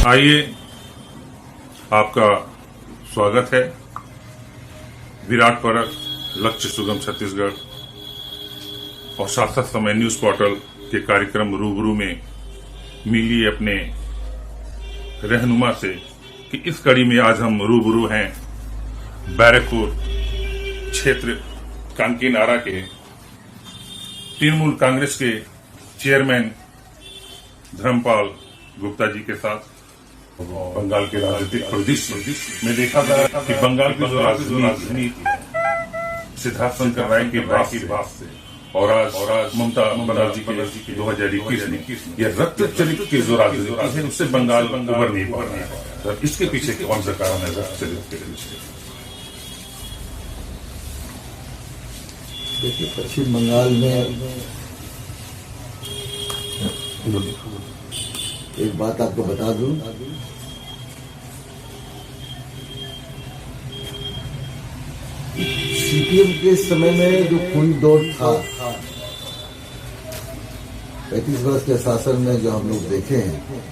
आइए, आपका स्वागत है विराट परख, लक्ष्य सुगम छत्तीसगढ़ और सार्थक समय न्यूज पोर्टल के कार्यक्रम रूबरू में मिलिए अपने रहनुमा से कि इस कड़ी में आज हम रूबरू हैं बैरकपुर क्षेत्र कांकी नारा के तृणमूल कांग्रेस के चेयरमैन धर्मपाल गुप्ता जी के साथ। बंगाल के राजनीतिक परिदृश्य में देखा था कि बंगाल की जो राजनीति सिद्धार्थ शंकर राय के बाद से और आज ममता बनर्जी के 2021 में यह रक्त चरित की जो राजनीति है उससे बंगाल उबर नहीं पा रहा है। इसके पीछे कौन सा कारण है रक्त चरित के पीछे? देखिए, पश्चिम बंगाल में एक बात आपको बता दूं, सीपीएम के समय में जो खून दौड़ था 35 वर्ष के शासन में जो हम लोग देखे हैं,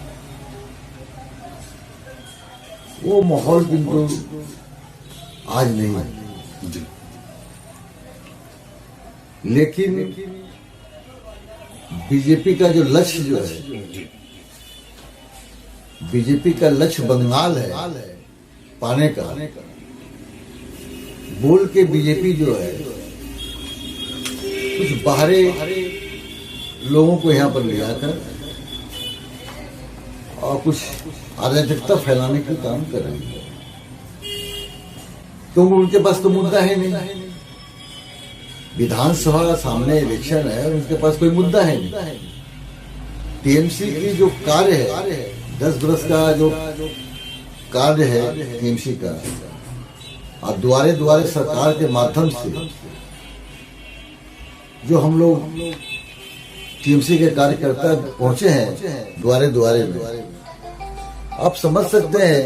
वो माहौल किंतु आज नहीं है। लेकिन बीजेपी का जो लक्ष्य जो है, बीजेपी का लक्ष्य बंगाल है पाने का। बोल के बीजेपी जो है कुछ बाहरी लोगों को यहां पर ले आकर और कुछ अराजकता फैलाने का काम कर रही है, क्योंकि उनके पास तो मुद्दा है नहीं। विधानसभा सामने इलेक्शन है, उनके पास कोई मुद्दा है नहीं। टीएमसी की जो कार्य है, 10 वर्ष का जो कार्य है टीएमसी का, और द्वारे द्वारे सरकार के माध्यम से जो हम लोग टीएमसी के कार्यकर्ता पहुंचे हैं द्वारे द्वारे में, आप समझ सकते हैं,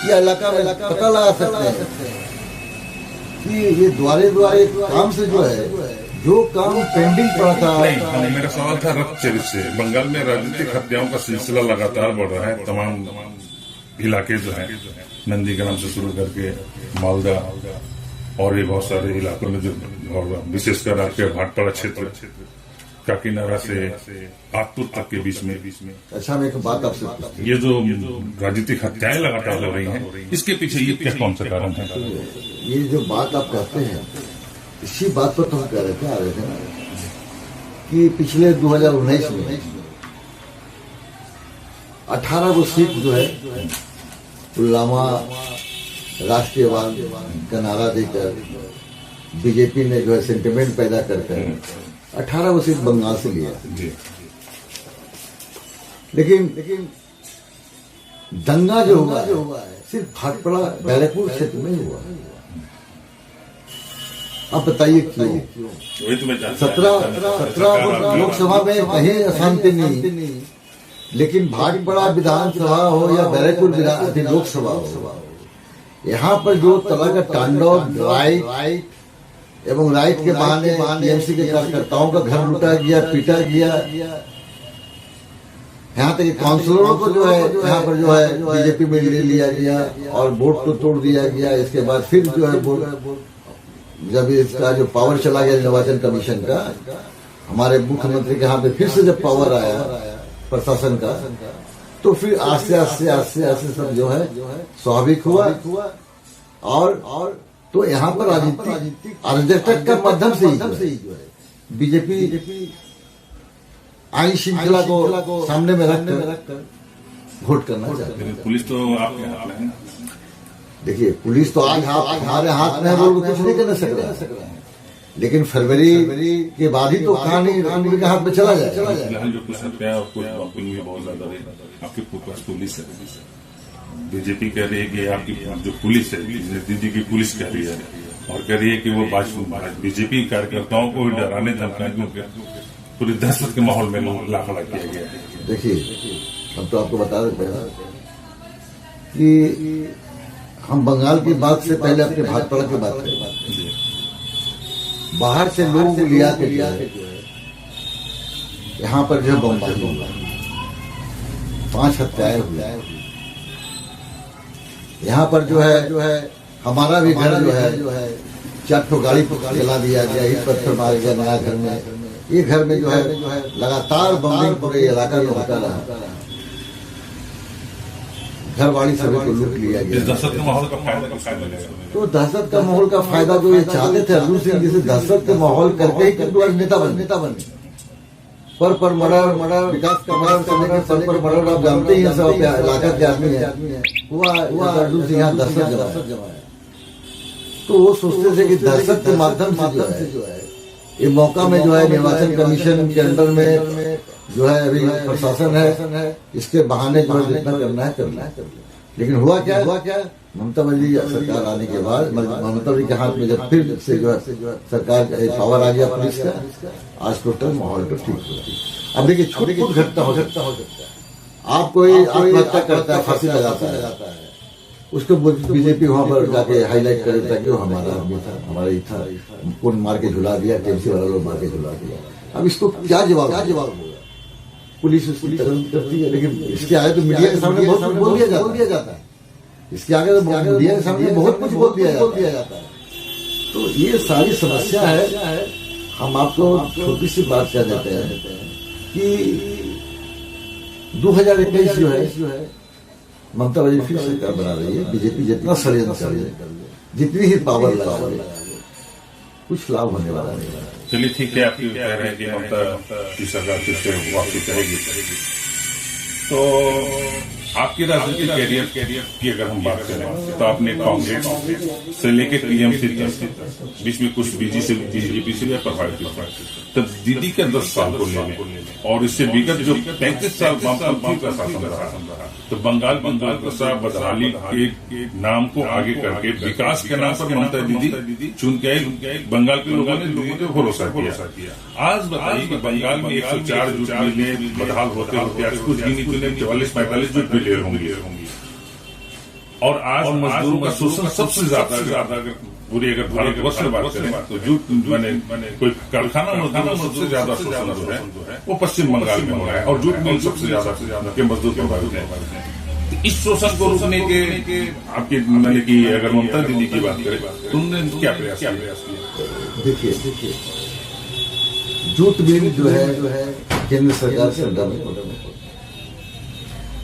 ये इलाका में पता लगा सकते हैं कि ये द्वारे द्वारे काम से जो है, जो काम पेंडिंग पड़ा था। नहीं, मेरा सवाल था रक्त चरित से। बंगाल में राजनीतिक हत्याओं का सिलसिला लगातार बढ़ रहा है। तमाम इलाके जो है, नंदीग्राम से शुरू करके मालदा और भी बहुत सारे इलाकों में जो, और विशेषकर आपके भाटपाड़ा क्षेत्र काकीनारा से आगपुर तक के बीच में अच्छा, मैं एक बात आपसे, ये जो राजनीतिक हत्याएं लगातार हो रही हैं, इसके पीछे ये क्या कौन सा कारण है? ये जो बात आप कहते हैं, इसी बात पर तो हम कह रहे थे, आ रहे थे ना, कि पिछले 2019 में 18 वो सीट जो है पुलवामा राष्ट्रीयवाद का नारा देकर बीजेपी ने जो है सेंटिमेंट पैदा करके 18 वो सीट बंगाल से लिया। लेकिन दंगा जो हुआ है सिर्फ भाटपाड़ा बैरकपुर क्षेत्र में हुआ। आप बताइए क्यों? 17 लोकसभा में कहीं अशांति नहीं, लेकिन भाटपाड़ा विधानसभा हो या बैरकपुर लोकसभा हो, यहाँ पर जो तरह का तांडव, राइट एवं राइट के बहाने टीएमसी के कार्यकर्ताओं का घर लूटा गया, पीटा गया। यहाँ तक काउंसलरों को जो है यहाँ पर जो है बीजेपी में ले लिया गया और वोट तो तोड़ दिया गया। इसके बाद फिर जो है जब इसका जो पावर चला गया निर्वाचन कमीशन का, हमारे मुख्यमंत्री के यहाँ पे फिर से जब पावर आया प्रशासन का, तो फिर आस्ते सब जो है स्वाभाविक हुआ। और तो यहाँ पर राजनीतिक अराजकता के माध्यम से ही जो है बीजेपी आईन श्रृंखला को सामने में रखकर वोट करना चाहती है। पुलिस तो आपके हाथ में है। देखिए, पुलिस तो आज हमारे हाथ में है, वो कुछ नहीं कर सकता है। लेकिन फरवरी के बाद ही तो कहानी के हाथ में चला जाए। जो कुछ सकते हैं बहुत ज्यादा आपके पास पुलिस है, बीजेपी कह रही है कि आपकी जो पुलिस है, दीदी की पुलिस कह रही है, और कह रही है कि वो बीजेपी कार्यकर्ताओं को डराने धमकाने पूरी दहशत के माहौल में लाखड़ा किया गया है। देखिए, हम तो आपको बता देते हैं कि हम बंगाल की बात से पहले अपने भाटपाड़ा की बात करें। बाहर से लोग लिया के यहाँ पर जो बमबारी हुआ, 5 हत्याएं हुई। यहाँ पर जो है हमारा भी घर जो है 4 ठो गाड़ी जला दिया गया, ईट पत्थर मार गया नया घर में। ये घर में जो है लगातार बम्बिंग पूरे इलाका में होता रहा, घर वाली सभी को लूट लिया गया। दहशत के माहौल का फायदा कैसे मिलेगा? तो दहशत का माहौल का फायदा जो ये चाहते थे अर्जुन सिंह जी से दहशत के माहौल करके ही किंतु आज नेता बने। पर मर्डर विकास का मर्डर करने के पर मर्डर आप जानते ही हैं, सब इलाका के आदमी है। हुआ अर्जुन सिंह यहाँ दहशत जमाया। तो वो सोचते थे कि दहशत के माध्यम से जो है ये मौका में जो है निर्वाचन कमीशन के अंडर में जो है अभी प्रशासन है, इसके बहाने जो है जितना करना है करना है। लेकिन हुआ क्या ममता बनर्जी सरकार आने के बाद ममता बनर्जी के हाथ में जब फिर से जो है सरकार पावर आ गया पुलिस का, आज टोटल माहौल तो ठीक हो। अब देखिए छोटी घटना हो सकता है, आप कोई आत्महत्या करता है, फांसी लगाता है, उसको बीजेपी वहां पर जाके हाईलाइट करे ताकि वो हमारा आदमी था, हमारा ही था, कौन मार के झुला दिया, टीएमसी वाला लोग मार के झुला दिया। अब इसको क्या जवाब होगा? पुलिस उसकी तदंत करती है, लेकिन इसके आगे तो मीडिया के सामने बहुत कुछ बोल दिया जाता है। इसके आगे तो मीडिया के सामने बहुत कुछ बोल दिया जाता है। तो ये सारी समस्या है। हम आपको छोटी सी बात कह देते हैं कि 2021 जो है ममता बनर्जी फिर सरकार बना रही है। बीजेपी जितना षड्यंत्र कर रही है, जितनी ही पावर लगा रही है, कुछ लाभ होने वाला नहीं। चलिए ठीक है, आप कह रहे हैं कि ममता की सरकार फिर से वापसी करेगी। तो आपकी राजनीतिक कैरियर की अगर हम बात करें तो आपने कांग्रेस से लेके टीएमसी तक बीच में कुछ बीजेपी से भी प्रभावित हुआ। तब दीदी के 10 साल को ले और इससे विगत जो 35 साल वामपंथी का शासन रहा, तो बंगाल प्रसाद बदहाली के नाम को आगे करके विकास के नाम पर ममता दीदी चुन के बंगाल के लोगों ने दीदी को भरोसा किया। आज बताइए कि बंगाल में 104 जूट मिले बदहाल होते आज कुछ गिनी चुने 44-45 जूट मिले होंगे। और आज मजदूरों का शोषण सबसे ज्यादा पूरे अगर भारतवर्ष में बात करें तो जूट मैंने कोई कारखाना मजदूरों सबसे ज्यादा शोषण जो है वो पश्चिम बंगाल में हो रहा है, और जूट मिल सबसे ज्यादा के मजदूर प्रभावित है। इस शोषण को रोकने के आपके मैंने की अगर ममता दीदी की बात करें तो उन्होंने क्या प्रयास किया? देखिए जूट मिल जो है केंद्र सरकार से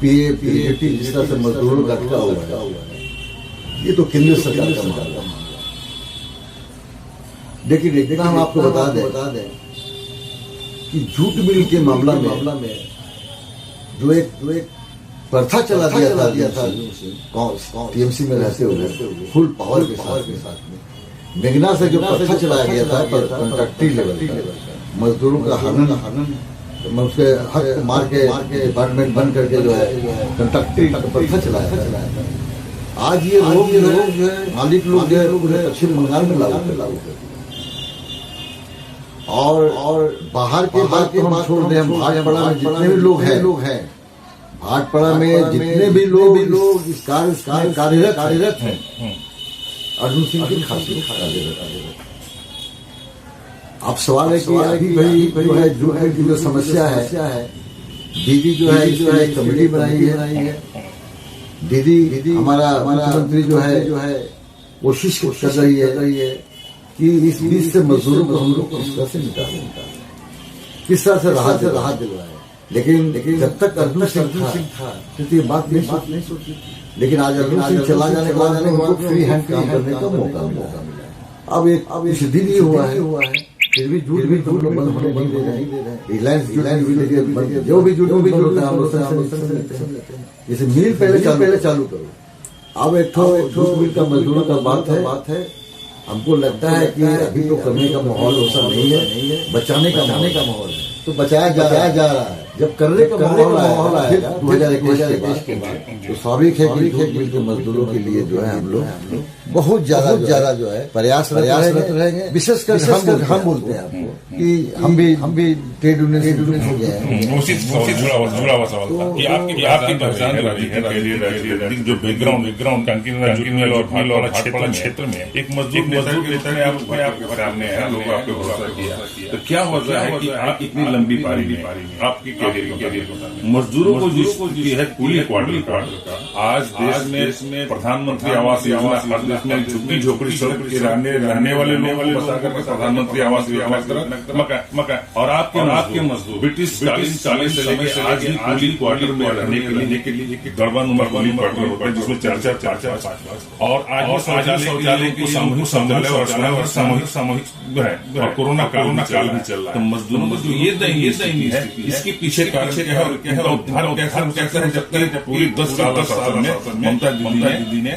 पीएटी जिस तरह से मजदूरों का अटका हुआ है, ये तो केंद्र सरकार का मामला। लेकिन हम आपको बता दें कि जूट मिल के मामला में जो एक प्रथा चला दिया था टीएमसी में रहते हुए फुल पावर के साथ में मेघना से जो प्रथा चलाया गया था कॉन्ट्रैक्टरी लेवल मजदूरों का हनन उसके हक मार के डिपार्टमेंट बंद करके जो है कॉन्ट्रैक्टरी प्रथा चलाया था। आज ये लोग जो है मालिक लोग जो है पश्चिम बंगाल में लागू करते और बाहर के बात को हम छोड़ दें, हम भाटपाड़ा में जितने भी लोग हैं भाटपाड़ा में जितने भी लोग इस कार्यरत हैं अर्जुन सिंह की खासी कार्यरत। अब सवाल है कि अभी भाई जो है की जो समस्या है, दीदी जो है कमेटी बनाई है, दीदी हमारा मुख्यमंत्री जो है कोशिश कर रही है कि इस बीच से मजदूरों को हम लोग किस तरह से निकालें, किस तरह से राहत दिलवाए। लेकिन जब तक अर्जुन सिंह था तो ये बात नहीं सोची। लेकिन आज अर्जुन सिंह चला जाने के बाद उनको फ्री हैंड काम करने का मौका मिला। अब इस दिन ही हुआ है, फिर भी जूट भी तुम लोग बंद होने नहीं दे रहे हैं। रिलायंस जो भी जूट होता है हम लोग जैसे मिल पहले चालू करो। अब एक जूट मिल का मजदूरों का बात है। हमको लगता है कि अभी तो करने का माहौल ऐसा नहीं है, बचाने का माहौल है, तो बचाया जा रहा है। जब करने का माहौल आएगा 2021 के बाद तो स्वाभाविक है कि जूट मिल के मजदूरों के लिए जो है हम लोग बहुत ज्यादा जो है प्रयासरत रहेंगे। विशेषकर हम बोलते हैं आपको कि हम भी ट्रेड यूनियन से हो गए हैं। जुड़ा हुआ सवाल था कि आपकी पहचान जो बैकग्राउंड और क्षेत्र में एक मजदूर नेता ने आपके सामने है, लोग आपको भरोसा किया, तो क्या वजह है कि आप इतनी लंबी पारी में आपकी मजदूरों को जिसकी है कूली क्वार्टर का आज देश में प्रधानमंत्री आवास योजना, हर देश में झुग्गी झोपड़ी सड़क के रहने वाले लोगों को बता करके प्रधानमंत्री आवास योजना मकान, और आपके मजदूर ब्रिटिश 40 से लेकर आज भी कूली क्वार्टर में रहने के लिए गड़बड़ नंबर कूली क्वार्टर होता है, जिसमें 4 और आज शौचालय की सामूहिक शौचालय और सामूहिक है, और कोरोना काल भी चल रहा है। तो मजदूरों को जो ये दयनीय है, इसके पीछे कारण क्या है और उद्धार कैसा है, जब तक पूरी 10 साल में ममता दीदी ने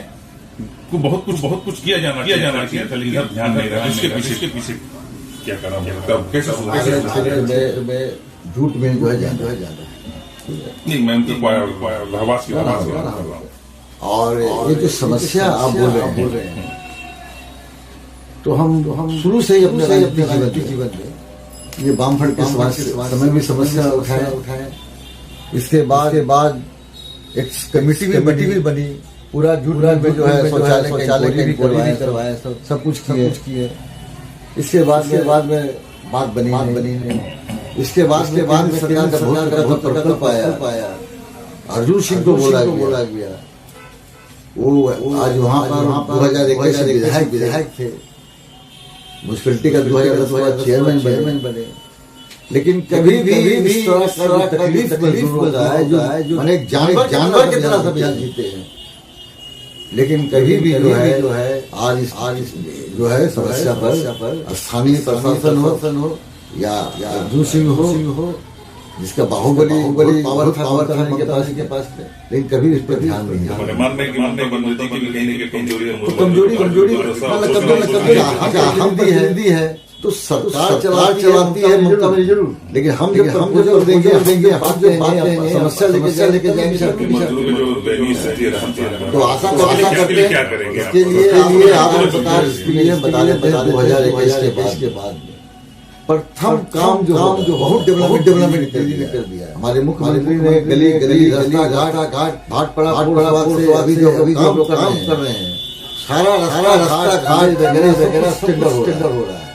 को बहुत कुछ किया जाना चाहिए, इधर ध्यान नहीं रहा। इसके पीछे क्या करना, कैसे झूठ में जो है ज्यादा नहीं, मैं उनके रहवास की बात कर रहा हूँ। और ये जो समस्या आप बोल रहे हैं, तो हम शुरू से ही अपने राजनीतिक जीवन में ये वामफ्रंट के समय भी समस्या उठाए। इसके बाद एक कमेटी भी बनी, पूरा झूठ में जो है शौचालय का करवाया, सब कुछ किए। इसके बाद में बात बनी। इसके बाद में सरकार का बहुत प्रकल्प आया, अर्जुन सिंह को बोला गया, वो आज वहाँ पर 2021 से विधायक थे, म्युनिसिपैलिटी का 2010 चेयरमैन बने। लेकिन कभी भी इस तरह का तकलीफ होता है जो अनेक जानवर की तरह सब जीते हैं, लेकिन कभी भी जो है आज जो है समस्या पर स्थानीय प्रशासन हो या अर्जुन सिंह हो, जिसका बाहुबली पावर था के पास थे, लेकिन कभी इस पर ध्यान नहीं दिया। हिंदी है तो सरकार चलाती है ममता में जरूर, लेकिन हम जब देंगे समस्या लेके जाएंगे तो आशा करते हैं। इसके लिए आप बता देते हैं 2021 के बाद प्रथम काम जो बहुत डेवलपमेंट कर दिया है हमारे मुख्यमंत्री ने। गली रास्ता घाट पड़ा अभी जो काम कर रहे हैं, सारा रास्ता घाट वगैरह स्टैंडर्ड हो रहा है।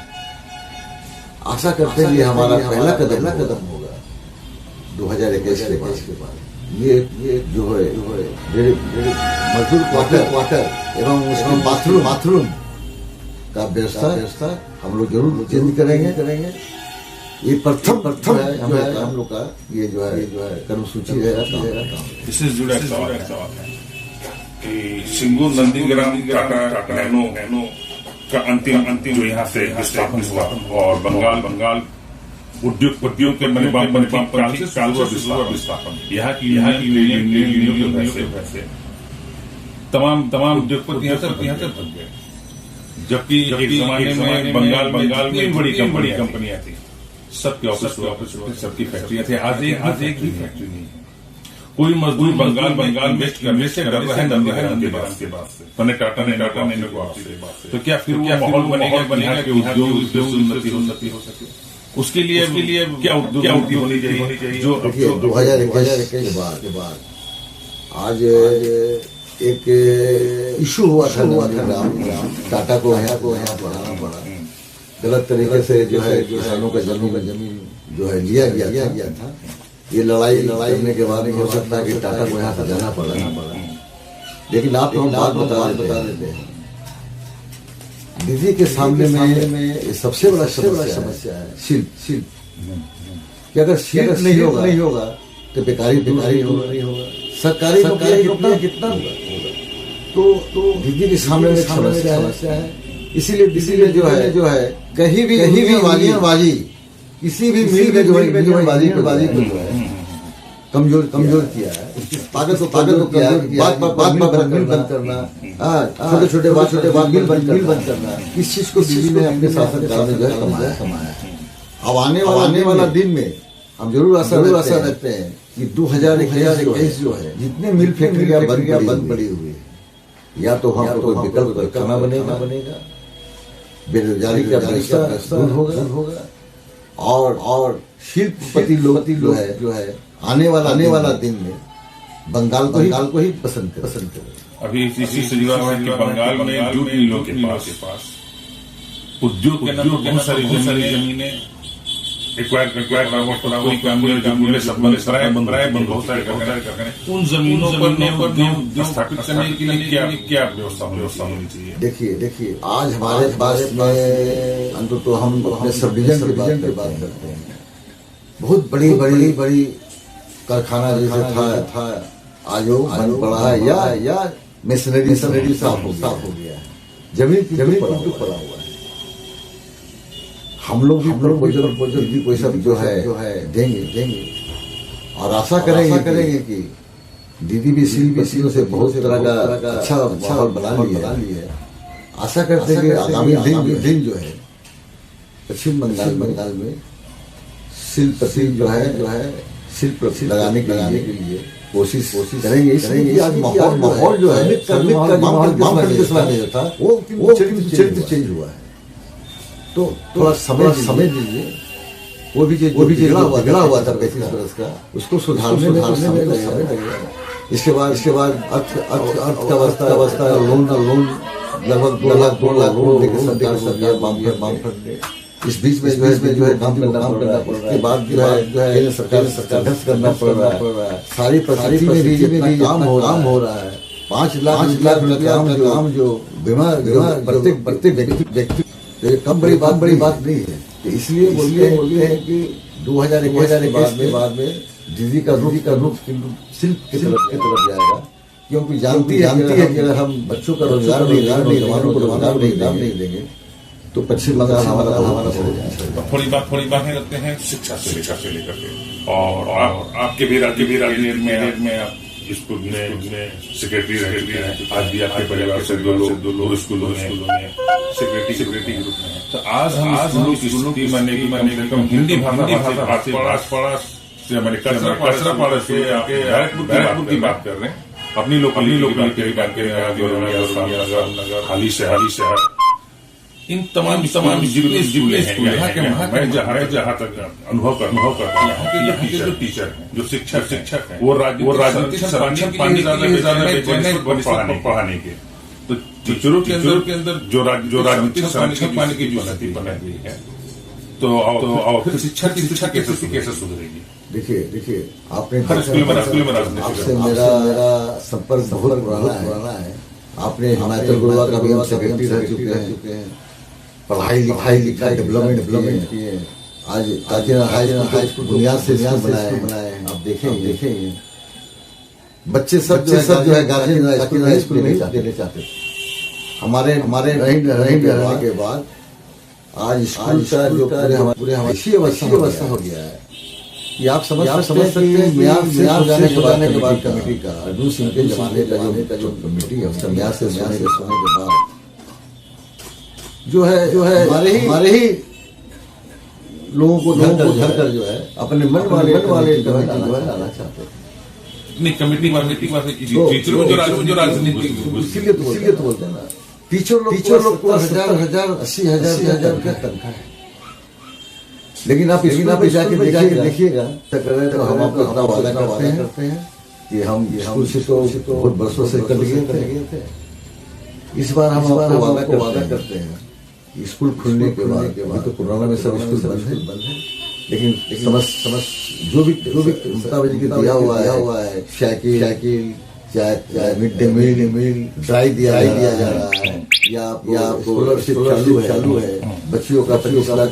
आशा करते हैं ये हमारा पहला कदम होगा 2021 के बाद। ये जो है मजदूर क्वार्टर एवं उसमें बाथरूम का व्यवस्था हम लोग जरूर चेंज करेंगे। ये प्रथम है हम लोग का ये जो है कर्मसूची रहेगा। इससे जुड़ा सवाल है कि सिंगूर नंदीग्राम टाटा नैनो का अंतिम जो यहाँ से विस्थापन हुआ, और बंगाल उद्योग के विस्थापन, यहाँ की यूनियन से तमाम उद्योगपति यहाँ से भाग गए, जबकि एक जमाने में बंगाल में बड़ी कंपनियां थी, सबके ऑफिस सबकी फैक्ट्रियां थी। आज एक भी फैक्ट्री नहीं है। कोई मजदूर बंगाल वेस्ट करने से डर रहा है नंदीग्राम के बाद से, टाटा ने को आपसे। तो क्या फिर वो माहौल बनेगा कि उद्योग उन्नति हो सके? उसके लिए क्या उद्योग होनी चाहिए? जो 2021 के बाद आज एक इशू हुआ था टाटा को यहाँ बढ़ाना पड़ा, गलत तरीके से जो है किसानों का जमीन जो है लिया गया था। ये लड़ाई करने के बाद हो सकता है कि टाटा को यहाँ से जाना पड़ा। लेकिन आप हम बात बता देते हैं, दीदी के सामने में सबसे बड़ा समस्या है शिल्प कि अगर शिल्प नहीं होगा तो बेकारी नहीं होगा, सरकारी कितना होगा। तो दीदी के सामने में समस्या है। इसीलिए जो है कहीं भी बाजी किसी भी मिल में जो है बाजी को जो है कमजोर किया है, ताकत को किया है। बात मिल बंद करना, छोटे बात मिल बंद करना, इस चीज को दीदी ने अपने शासन काल में जो है कमाया। अब आने वाला दिन में हम जरूर आशा रखते हैं कि 2021 जो है जितने मिल फैक्ट्रियां बंद पड़ी हुई है, या तो वहां पर कोई विकल्प करना बनेगा, बेरोजगारी का दूर होगा, और शिल्पपति लोग जो है आने वाला दिन में बंगाल को ही पसंद करें। अभी इसी से जुड़ा हुआ है कि बंगाल में जूट मिलों के पास उद्योग के नाम पर बहुत सारी जमीनें एक्वायर कोई काम नहीं, जमीन संबंध बनाए बहुत सारे कर रहे हैं। उन जमीनों पर स्थापित करने के लिए क्या व्यवस्था होनी चाहिए? देखिए आज हमारे पास में अंत तो हम अपने सब डिवीजन की बात करते हैं। बहुत बड़ी कारखाना जैसे था आज वो बन पड़ा है या मिशनरी साफ हो गया है, जमीन पड़ा हुआ है। हम लोग भी कोई सब जो है देंगे और आशा करेंगे कि दीदी भी सील से बहुत तरह का अच्छा माहौल बना ली है। आशा करते हैं कि आगामी दिन जो है पश्चिम बंगाल में शिल्प जो है शिल्प लगाने के लिए कोशिश करेंगे। इसलिए आज माहौल जो है था वो चरित्र चेंज हुआ है। तो थोड़ा समय दीजिए। वो भी बिगड़ा हुआ था 35 बरस का, उसको सुधारने में समय लगेगा। इसके बाद अर्थव्यवस्था लोन लगभग 2 लाख लोन देकर सरकार बामफर ने इस बीच में जो है काम करना पड़ रहा है। इसके बाद जो है सरकार संघर्ष करना पड़ रहा है। सारी परिस्थिति में भी जितना काम हो रहा है 5 लाख रुपया का काम जो बीमा प्रत्येक व्यक्ति कम बड़ी बात नहीं है। तो इसलिए बोलते हैं कि 2021 के बाद में दीदी का रूप शिल्प की तरफ जाएगा, क्योंकि जानती है कि अगर हम बच्चों का रोजगार नहीं जवानों को रोजगार नहीं देंगे तो पश्चिम बंगाल हमारा थोड़ी बात करते हैं शिक्षा से लेकर के। और आपके भी राजनीति में आप स्कूल में सेक्रेटरी रहे हैं। आज भी आपके परिवार से दो लोग स्कूलों में सेक्रेटरी ग्रुप में। तो आज हम स्कूलों की माने कम हिंदी भाषा से हमारे कचरा से बैरकपुर की बात कर रहे हैं। अपनी लोकलिटी की बात कर रहे हैं। हाली शहर इन तमाम जितने हैं यहाँ मैं जहाँ तक अनुभव करता हूँ, यहाँ के जो टीचर हैं, जो शिक्षक हैं, वो राजनीतिक संरक्षण पाने पढ़ाने के। तो टीचरों के अंदर जो राजनीतिक संरक्षण पाने की जो स्थिति बना गई है, तो शिक्षा कैसे सुधरेगी? देखिए आपने हर स्कूल में राजनीति आपसे मेरा संपर्क बहुत पुराना है। आपने हिमाचल गोवा का भी हम सेक्रेटरी रह चुके हैं। पढ़ाई लिखाई डेवलपमेंट किए। आज हाई स्कूल बुनियाद से बनाए हैं। आप देखेंगे बच्चे सब जो है गार्जियन स्कूल में देने चाहते थे। हमारे रहने के बाद आज स्कूल का जो पूरे हमारी ऐसी अवस्था हो गया है कि आप समझ सकते हैं। म्याद से जाने के बाद कमेटी का अर्जुन सिंह के जमाने का जो कमेटी है, म्याद से सोने के बाद जो है हमारे ही लोगों को धर कर जो है अपने मन वाले जो है लाना चाहते हैं। नहीं, कमेटी जो राजनीति इसीलिए तो बोलते हैं ना, टीचर लोग को 80,000 का तनख्वाह है। लेकिन आप जाके देखिएगा तो हम आपको अपना वादा करते हैं कि हम स्कूल से तो बहुत बरसों से कर गए थे। इस बार हम आपको वादा करते हैं स्कूल खुलने के बाद तो कोरोना में सब स्कूल बंद है, लेकिन समझ जो भी मुताबिक दिया हुआ है साइकिल चाहे मिड डे मील ड्राई दिया जा रहा है या स्कॉलरशिप चालू है। बच्चियों का 25 लाख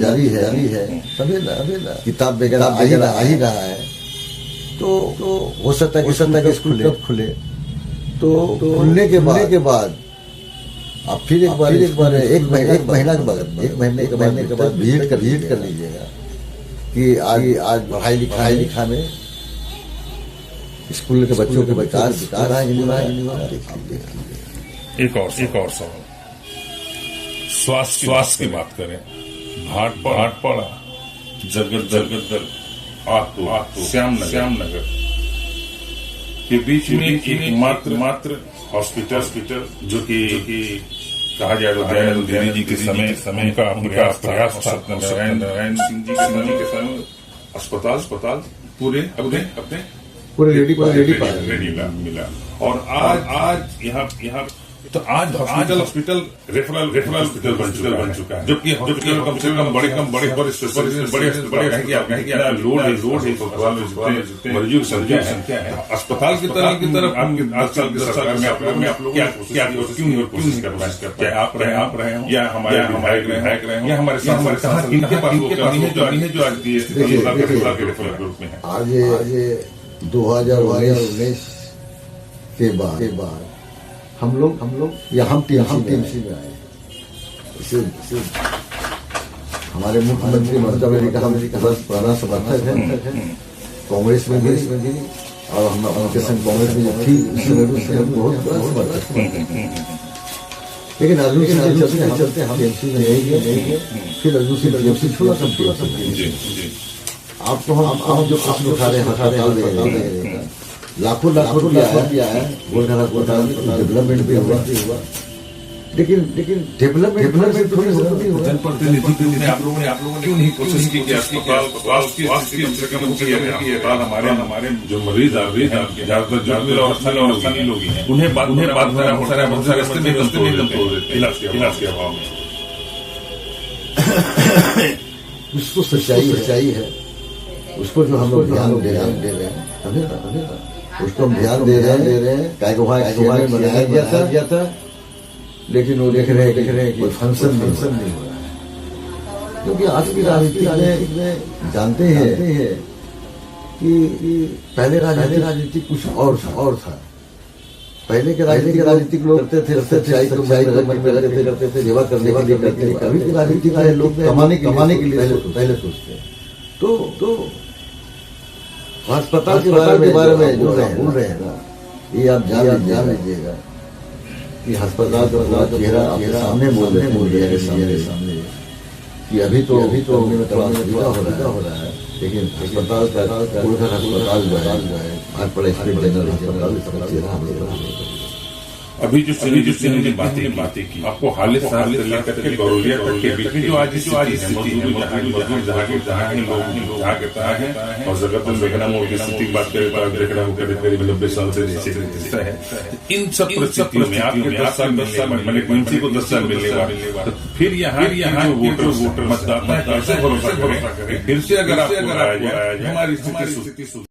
जारी है। किताब वगैरह आ ही रहा है। तो हो सकता है कि स्कूल कब खुले। तो खुलने के बाद आप फिर एक बार एक महीने के बाद विजिट कर लीजिएगा कि आज पढ़ाई लिखाई में स्कूल के बच्चों के विकास रहा है। एक और सवाल, स्वास्थ्य की बात करें। भाटपाड़ा, जगत आतू श्यामनगर के बीच में एक मात्र हॉस्पिटल जो कि कहा जाए तो दयानंद उदयन जी के समय का प्रयास था। नारायण सिंह जी के समय अस्पताल पूरे रेडी मिला। और आज यहाँ तो आज हॉस्पिटल रेफरल हॉस्पिटल बन चुका है, जबकि कम से कम बड़े लोड है मरीजों की संख्या है। अस्पताल की तरफ आजकल की सरकार में आप लोग क्या क्यों कोशिश कर रहे हैं? आप रहे हो या हमारे विधायक रहे हो या हमारे साथ इनके पास है जो आज के रेफरल ग्रुप में है। आज 2019 के बाद हम लोग या हम टीएमसी में आए। इसे हमारे मुख्यमंत्री ममता बनर्जी का हम बस पुराना समर्थक है, कांग्रेस में भी और हम उनके संग कांग्रेस में जब थी उस समय भी उससे हम बहुत बड़ा समर्थक थे। लेकिन अर्जुन के चलते हम टीएमसी में नहीं गए, फिर अर्जुन से टीएमसी छोड़ा सब। आप तो हम जो प्रश्न उठा रहे हैं लाखों रुपया है, डेवलपमेंट भी हुआ, लेकिन डेवलपमेंट थोड़ी होगा। जनप्रतिनिधि के रूप में आप लोगों ने क्यों नहीं कोशिश की कि अस्पताल हमारे जो मरीज ज्यादातर और स्थानीय लोग हैं उन्हें बात रास्ते में तोड़ देते इलाज के अभाव में। उसको सच्चाई है, उसको जो हम लोग ध्यान दे रहे हैं उसको हम ध्यान दे रहे हैं। वहाँ बनाया गया था, लेकिन वो देख रहे हैं कोई फंक्शन नहीं हो रहा है। क्योंकि आज की राजनीति में जानते हैं कि पहले राजनीति कुछ और था। पहले के राजनीतिक लोग करते थे करते थे सेवा करने के लिए करते थे। अभी के राजनीति वाले लोग कमाने के लिए पहले सोचते हैं। तो अस्पताल के बारे में जो बोल रहे हैं ना, ये आप जान लीजिएगा कि अस्पताल का चेहरा सामने बोल रहे हैं सामने कि अभी तो में थोड़ा सुविधा हो रहा है, लेकिन अस्पताल का अस्पताल जो है आज बड़े जनरल अस्पताल चेहरा हम लोग अभी जो ने बातें की आपको हाल से लेकर के गौरलिया तक के बीच में जो आज स्थिति है, मजदूर जहाँ के लोग जहाँ कहता है और जगत में बेगना मोड़ की स्थिति की बात करें तो देख रहा हूँ करीब 90 साल से जैसे है। इन सब परिस्थितियों में आपके 10 साल मैंने किसी को 10 साल मिलेगा, तो फिर यहाँ वोटर मतदाता कैसे भरोसा करें फिर से अगर आपको हमारी स्थिति